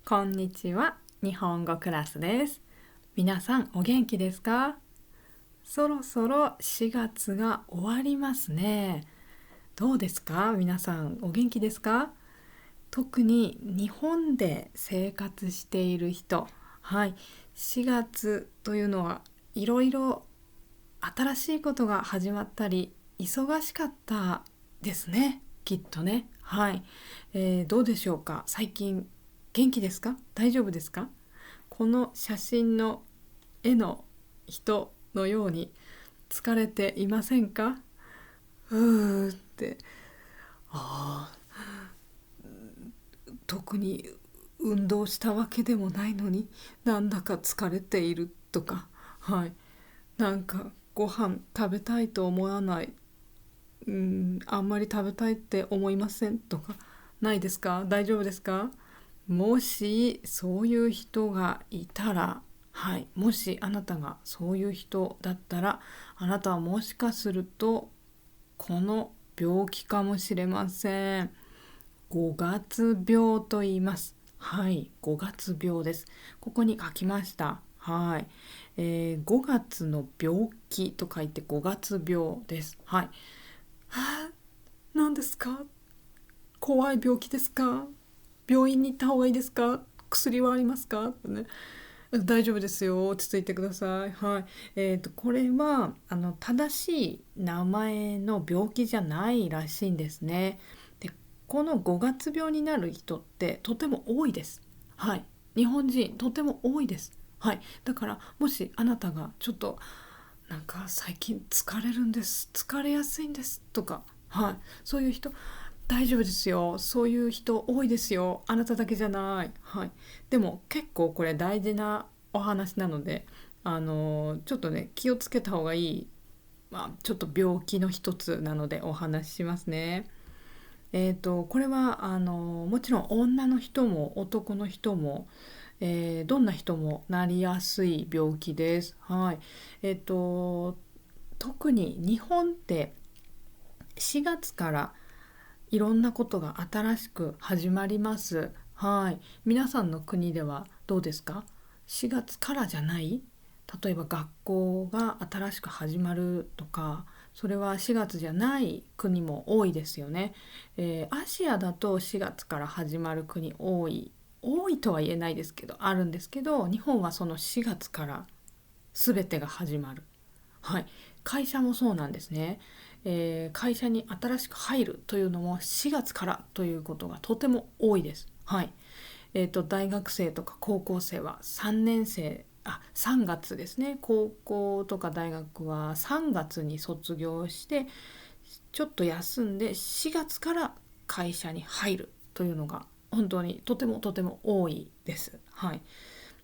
こんにちは。日本語クラスです。皆さんお元気ですか？そろそろ4月が終わりますね。どうですか？皆さんお元気ですか？特に日本で生活している人、はい、4月というのはいろいろ新しいことが始まったり忙しかったですね。きっとね。はい、どうでしょうか？最近元気ですか？大丈夫ですか？この写真の絵の人のように疲れていませんか？って、あ特に運動したわけでもないのになんだか疲れているとか、はい、なんかご飯食べたいと思わない、あんまり食べたいって思いませんとかないですか？大丈夫ですか？もしそういう人がいたら、はい、もしあなたがそういう人だったら、あなたはもしかするとこの病気かもしれません。5月病と言います。はい、5月病です。ここに書きました。はい、5月の病気と書いて5月病です。はい。何ですか？怖い病気ですか？病院に行った方がいいですか？薬はありますか？ね、大丈夫ですよ。落ち着いてください。はい。これは正しい名前の病気じゃないらしいんですね。で、この5月病になる人ってとても多いです。はい。日本人とても多いです。はい。だからもしあなたがちょっとなんか最近疲れるんです、疲れやすいんですとか、はい、そういう人大丈夫ですよ。そういう人多いですよ。あなただけじゃない。はい。でも結構これ大事なお話なので、ちょっとね気をつけた方がいい、ちょっと病気の一つなのでお話ししますね。これはもちろん女の人も男の人も、どんな人もなりやすい病気です。はい。特に日本って4月からいろんなことが新しく始まります。はい。皆さんの国ではどうですか？ 4 月からじゃない？例えば学校が新しく始まるとか、それは4月じゃない国も多いですよね。アジアだと4月から始まる国多いとは言えないですけど、あるんですけど、日本はその4月から全てが始まる。はい、会社もそうなんですね。会社に新しく入るというのも4月からということがとても多いです。はい。大学生とか高校生は3年生、3月ですね。高校とか大学は3月に卒業してちょっと休んで4月から会社に入るというのが本当にとてもとても多いです。はい。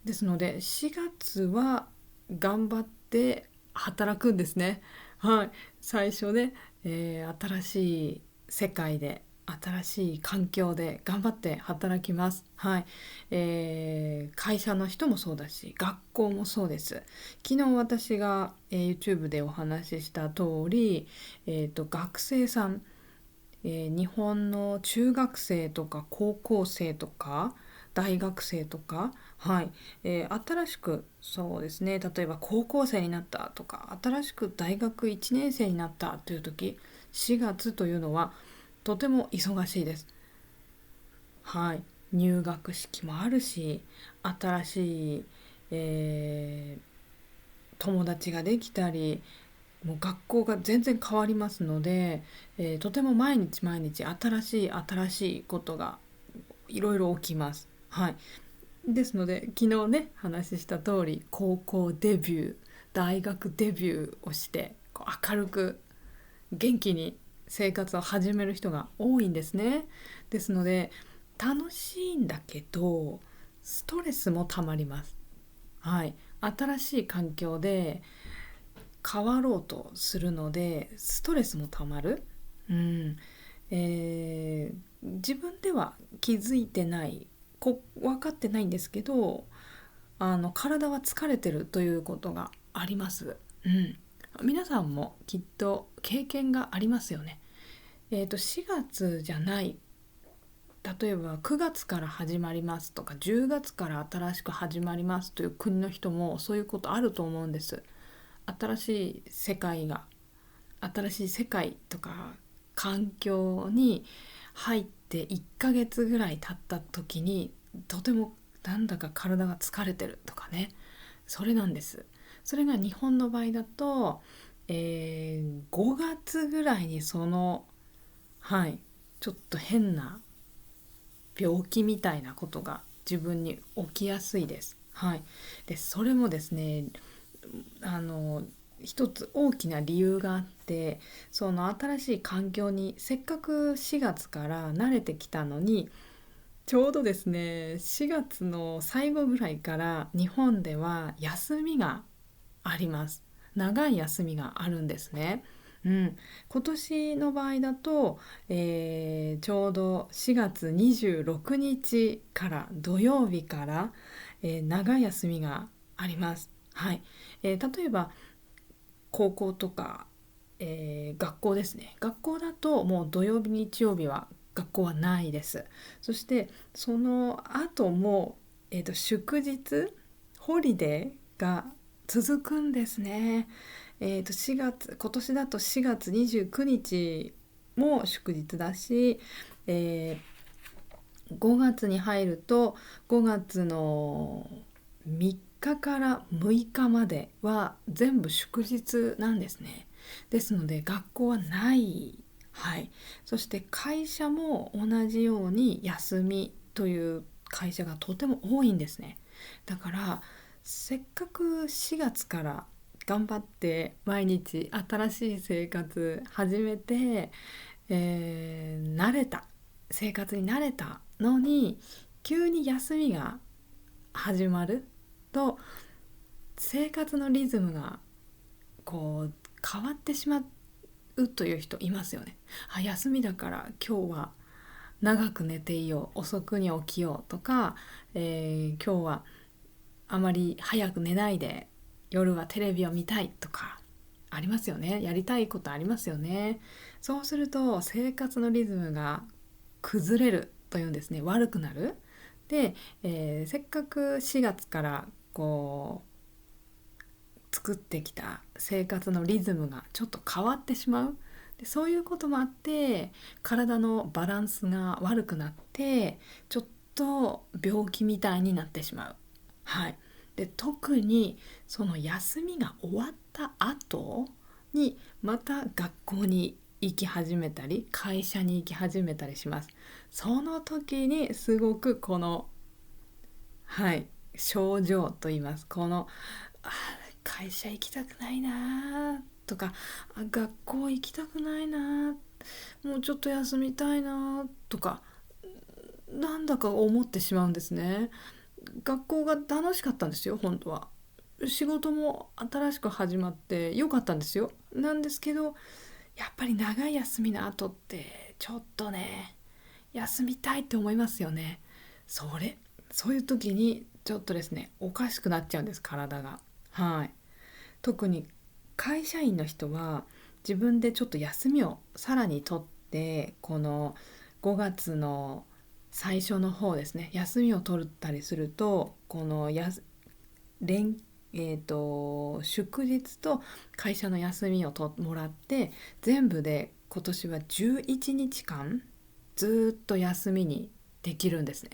ですので4月は頑張って働くんですね。はい。最初ね、新しい世界で新しい環境で頑張って働きます。はい。会社の人もそうだし学校もそうです。昨日私が、YouTube でお話しした通り、学生さん、日本の中学生とか高校生とか大学生とか、はい、新しくそうですね、例えば高校生になったとか新しく大学1年生になったという時、4月というのはとても忙しいです。はい、入学式もあるし、新しい、友達ができたり、もう学校が全然変わりますので、とても毎日毎日新しいことがいろいろ起きます。はい。ですので昨日ね話した通り高校デビュー、大学デビューをしてこう明るく元気に生活を始める人が多いんですね。ですので楽しいんだけどストレスもたまります。はい。新しい環境で変わろうとするのでストレスもたまる。うん。自分では気づいてない分かってないんですけど、体は疲れてるということがあります。うん。皆さんもきっと経験がありますよね。4月じゃない例えば9月から始まりますとか10月から新しく始まりますという国の人もそういうことあると思うんです。新しい世界が新しい世界とか環境に入って1ヶ月ぐらい経った時にとてもなんだか体が疲れてるとかね、それなんです。それが日本の場合だと、5月ぐらいにちょっと変な病気みたいなことが自分に起きやすいです。でそれもですね、一つ大きな理由があって、その新しい環境にせっかく4月から慣れてきたのに、ちょうどですね4月の最後ぐらいから日本では休みがあります。長い休みがあるんですね。今年の場合だと、ちょうど4月26日から土曜日から、長い休みがあります。例えば高校とか、学校ですね。学校だともう土曜日日曜日は学校はないです。そしてその後も、祝日ホリデーが続くんですね。今年だと4月29日も祝日だし、5月に入ると5月の3日から6日までは全部祝日なんですね。ですので学校はない。そして会社も同じように休みという会社がとても多いんですね。だからせっかく4月から頑張って毎日新しい生活始めて、慣れた生活に慣れたのに急に休みが始まると生活のリズムがこう変わってしまうという人いますよね。休みだから今日は長く寝ていよう、遅くに起きようとか、今日はあまり早く寝ないで夜はテレビを見たいとかありますよね。やりたいことありますよね。そうすると生活のリズムが崩れるというんですね。悪くなる。で、せっかく4月から作ってきた生活のリズムがちょっと変わってしまう。でそういうこともあって体のバランスが悪くなってちょっと病気みたいになってしまう。で特にその休みが終わった後にまた学校に行き始めたり会社に行き始めたりします。その時にすごくこの症状と言います。この会社行きたくないなとか学校行きたくないな、もうちょっと休みたいなとかなんだか思ってしまうんですね。学校が楽しかったんですよ本当は。仕事も新しく始まってよかったんですよ。なんですけどやっぱり長い休みの後ってちょっとね休みたいって思いますよね。そういう時にちょっとですねおかしくなっちゃうんです体が。特に会社員の人は自分でちょっと休みをさらに取ってこの5月の最初の方ですね休みを取ったりするとこの連祝日と会社の休みをもらって全部で今年は11日間ずっと休みにできるんですね。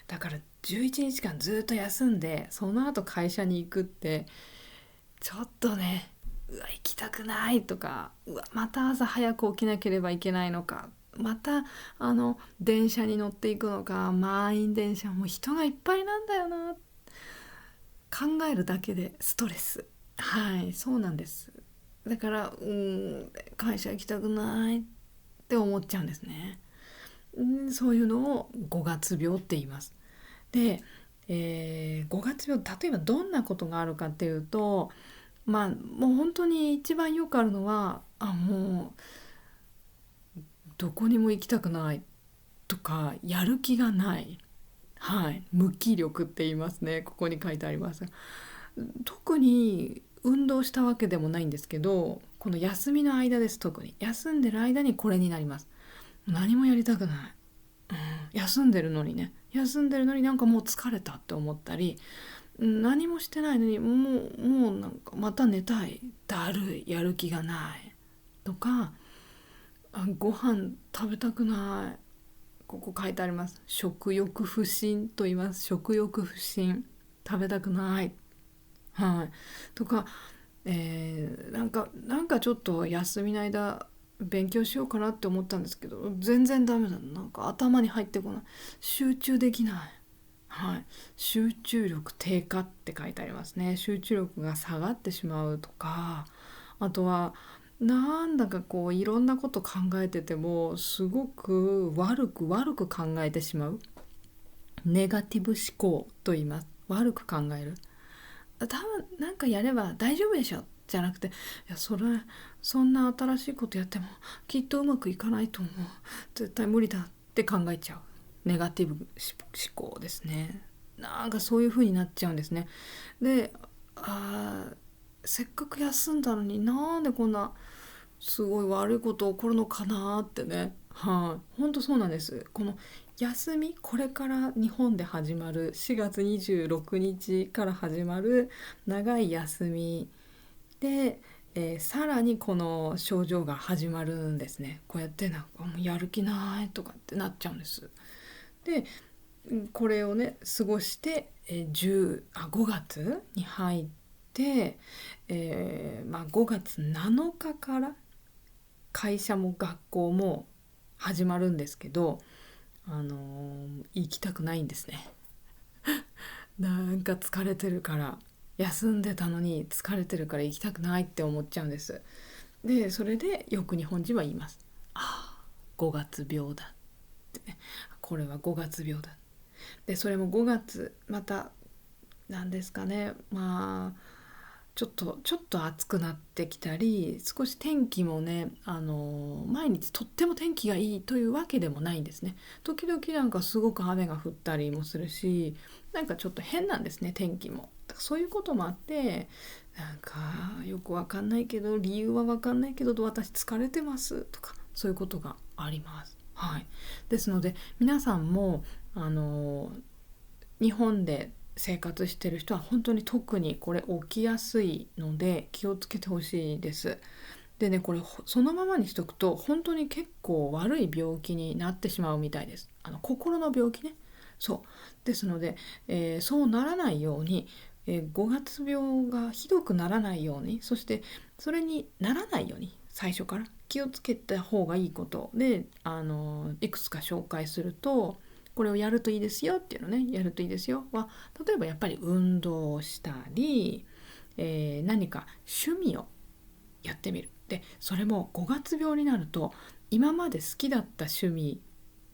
だから11日間ずっと休んでその後会社に行くってちょっとね行きたくないとかまた朝早く起きなければいけないのかまた電車に乗っていくのか満員電車もう人がいっぱいなんだよな考えるだけでストレス。そうなんです。だから会社行きたくないって思っちゃうんですね。そういうのを5月病って言います。で、5月病例えばどんなことがあるかっていうともう本当に一番よくあるのはもうどこにも行きたくないとかやる気がない。無気力って言いますね。ここに書いてあります。特に運動したわけでもないんですけどこの休みの間です。特に休んでる間にこれになります。何もやりたくない。休んでるのにね、休んでるのになんかもう疲れたって思ったり、何もしてないのにもうなんかまた寝たい、だるい、やる気がないとか、ご飯食べたくない、ここ書いてあります。食欲不振と言います。食欲不振、食べたくない、はい、とか、なんかちょっと休みの間勉強しようかなって思ったんですけど全然ダメだ、なんか頭に入ってこない、集中できない、はい、集中力低下って書いてありますね。集中力が下がってしまうとか、あとはなんだかこういろんなこと考えててもすごく悪く考えてしまう、ネガティブ思考と言います。悪く考える、多分なんかやれば大丈夫でしょじゃなくて、いやそんな新しいことやってもきっとうまくいかないと思う、絶対無理だって考えちゃう、ネガティブ思考ですね。なんかそういう風になっちゃうんですね。で、せっかく休んだのになんでこんなすごい悪いこと起こるのかなってね、はい、本当そうなんです。この休み、これから日本で始まる4月26日から始まる長い休みで、さらにこの症状が始まるんですね。こうやってなんかもうやる気ないとかってなっちゃうんです。でこれをね過ごして、5月に入って、5月7日から会社も学校も始まるんですけど、行きたくないんですね。なんか疲れてるから、休んでたのに疲れてるから行きたくないって思っちゃうんです。でそれでよく日本人は言います。5月病だってね、これは5月病だ。でそれも5月またなんですかね、ちょっと暑くなってきたり、少し天気もね、毎日とっても天気がいいというわけでもないんですね。時々なんかすごく雨が降ったりもするし、なんかちょっと変なんですね、天気も。だからそういうこともあって、なんかよくわかんないけど、理由はわかんないけど、私疲れてますとか、そういうことがあります。はい。ですので、皆さんも、日本で生活してる人は本当に特にこれ起きやすいので気をつけてほしいです。でね、これそのままにしとくと本当に結構悪い病気になってしまうみたいです。心の病気ね。そうですので、そうならないように、5月病がひどくならないように、そしてそれにならないように最初から気をつけた方がいいことで、いくつか紹介すると、これをやるといいですよっていうのね、やるといいですよは、例えばやっぱり運動をしたり、何か趣味をやってみる。でそれも5月病になると今まで好きだった趣味、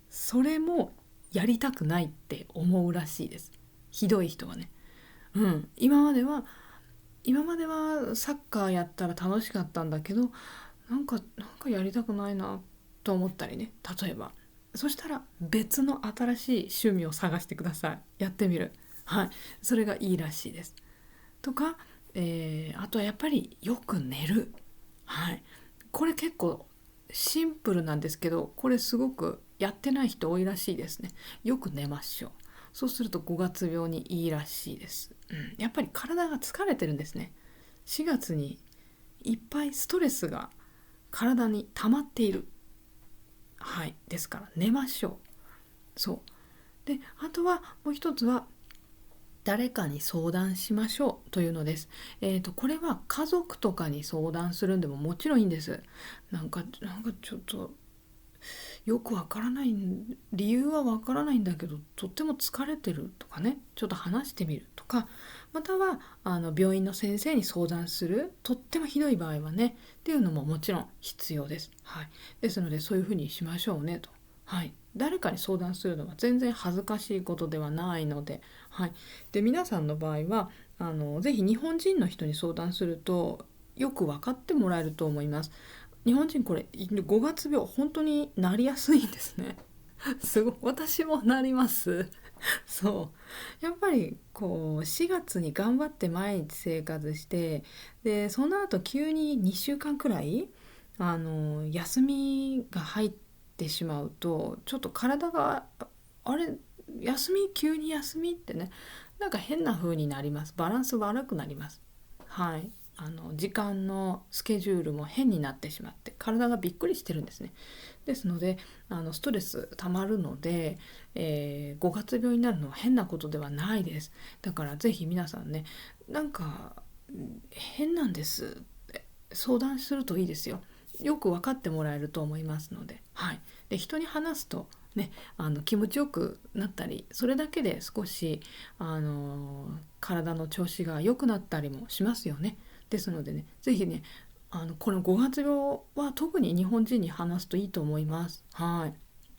それもやりたくないって思うらしいです。ひどい人はね。今まではサッカーやったら楽しかったんだけど、なんかやりたくないなと思ったりね、例えば。そしたら別の新しい趣味を探してください。やってみる。はい。それがいいらしいです。とか、あとはやっぱりよく寝る。はい。これ結構シンプルなんですけど、これすごくやってない人多いらしいですね。よく寝ましょう。そうすると5月病にいいらしいです。やっぱり体が疲れてるんですね。4月にいっぱいストレスが体に溜まっている。はい。ですから寝ましょう。そう。で、あとはもう一つは誰かに相談しましょうというのです。これは家族とかに相談するんでももちろんいいんです。なんかちょっとよくわからない、理由はわからないんだけどとっても疲れてるとかね、ちょっと話してみるとか、または病院の先生に相談する、とってもひどい場合はねっていうのももちろん必要です。はい。ですのでそういうふうにしましょうねと。はい。誰かに相談するのは全然恥ずかしいことではないので、はい。で皆さんの場合はぜひ日本人の人に相談するとよく分かってもらえると思います。日本人これ5月病本当になりやすいんですね。すごい、私もなります。そうやっぱりこう4月に頑張って毎日生活して、でその後急に2週間くらい休みが入っってしまうとちょっと体があれ急に休みってね、なんか変な風になります。バランス悪くなります。はい。時間のスケジュールも変になってしまって体がびっくりしてるんですね。ですのでストレスたまるので、5月病になるのは変なことではないです。だからぜひ皆さんね、なんか変なんですって相談するといいですよ。よく分かってもらえると思いますので、はい。で人に話すとね、気持ちよくなったり、それだけで少し体の調子が良くなったりもしますよね。ですのでね、ぜひね、この5月病は特に日本人に話すといいと思います。はい。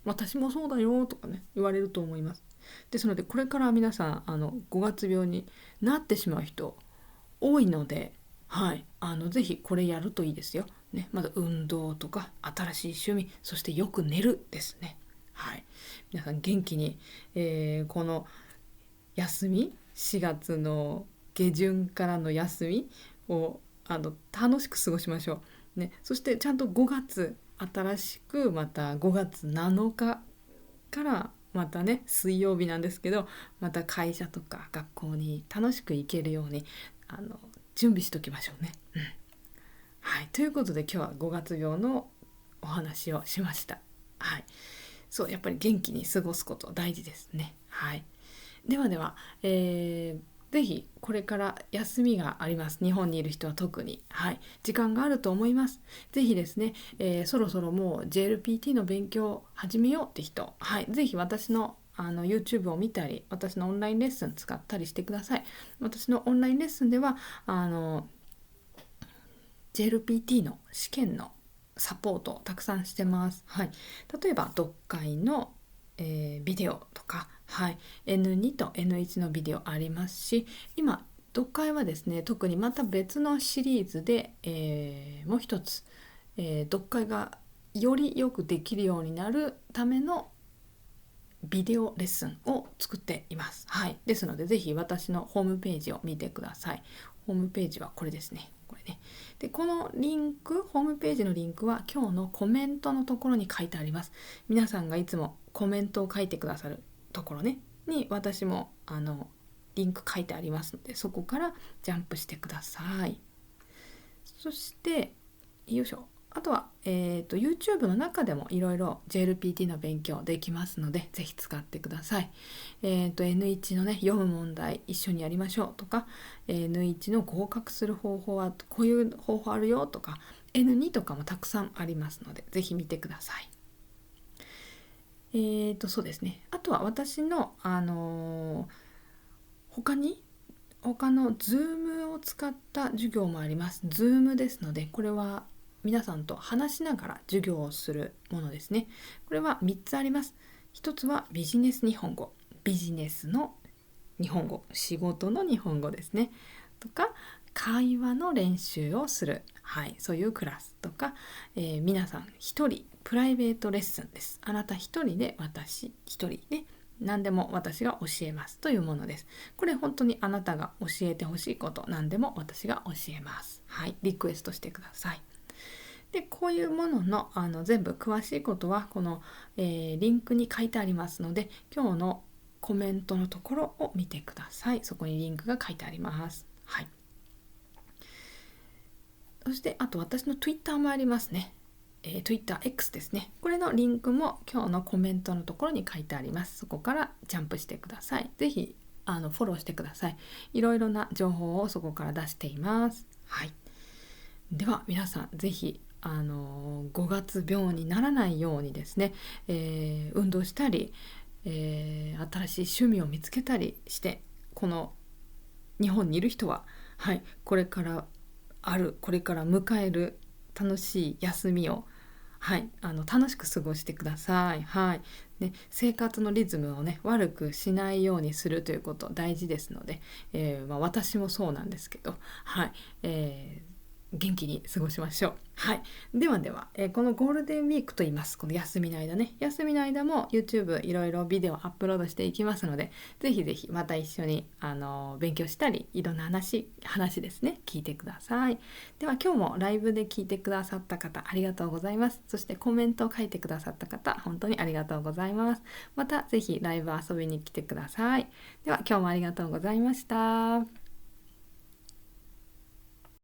私もそうだよとかね、言われると思います。ですので、これから皆さん5月病になってしまう人多いので、はい、ぜひこれやるといいですよ。ね、まず運動とか新しい趣味、そしてよく寝るですね。はい、皆さん元気に、この休み、4月の下旬からの休みを楽しく過ごしましょう、ね、そしてちゃんと5月新しくまた5月7日からまたね水曜日なんですけど、また会社とか学校に楽しく行けるように準備しときましょうね、はい、ということで今日は5月病のお話をしました。はい、そうやっぱり元気に過ごすこと大事ですね。はい、ではでは、ぜひこれから休みがあります。日本にいる人は特に、はい、時間があると思います。ぜひですね、そろそろもう JLPT の勉強を始めようって人、はい、ぜひ私のYouTube を見たり、私のオンラインレッスン使ったりしてください。私のオンラインレッスンではJLPT の試験のサポートをたくさんしてます。はい、例えば読解の、ビデオとか、はい、N2 と N1 のビデオありますし、今読解はですね、特にまた別のシリーズで、もう一つ、読解がよりよくできるようになるためのビデオレッスンを作っています。はい、ですのでぜひ私のホームページを見てください。ホームページはこれですね。これね。でこのリンク、ホームページのリンクは今日のコメントのところに書いてあります。皆さんがいつもコメントを書いてくださるところねに私もリンク書いてありますので、そこからジャンプしてください。そしてよいしょ、あとは、YouTube の中でもいろいろ JLPT の勉強できますので、ぜひ使ってください。N1 のね、読む問題一緒にやりましょうとか、N1 の合格する方法はこういう方法あるよとか、N2 とかもたくさんありますので、ぜひ見てください。そうですね。あとは私の、他の Zoom を使った授業もあります。Zoom ですので、これは皆さんと話しながら授業をするものですね。これは3つあります。1つはビジネス日本語。ビジネスの日本語。仕事の日本語ですね。とか、会話の練習をする。はい、そういうクラスとか、皆さん1人プライベートレッスンです。あなた1人で私1人で何でも私が教えますというものです。これ本当にあなたが教えてほしいこと何でも私が教えます。はい、リクエストしてください。でこういうものの全部詳しいことはこの、リンクに書いてありますので、今日のコメントのところを見てください。そこにリンクが書いてあります。はい。そしてあと私の Twitter もありますね。TwitterX ですね。これのリンクも今日のコメントのところに書いてあります。そこからジャンプしてください。ぜひフォローしてください。いろいろな情報をそこから出しています。はい。では皆さんぜひ5月病にならないようにですね、運動したり、新しい趣味を見つけたりして、この日本にいる人は、はい、これから迎える楽しい休みを、はい、楽しく過ごしてください。はい、ね、生活のリズムをね悪くしないようにするということ大事ですので、私もそうなんですけど、はい、元気に過ごしましょう。はい。ではでは、このゴールデンウィークと言います。この休みの間ね。休みの間も YouTube いろいろビデオアップロードしていきますので、ぜひぜひまた一緒に勉強したり、いろんな話ですね、聞いてください。では今日もライブで聞いてくださった方、ありがとうございます。そしてコメントを書いてくださった方、本当にありがとうございます。またぜひライブ遊びに来てください。では今日もありがとうございました。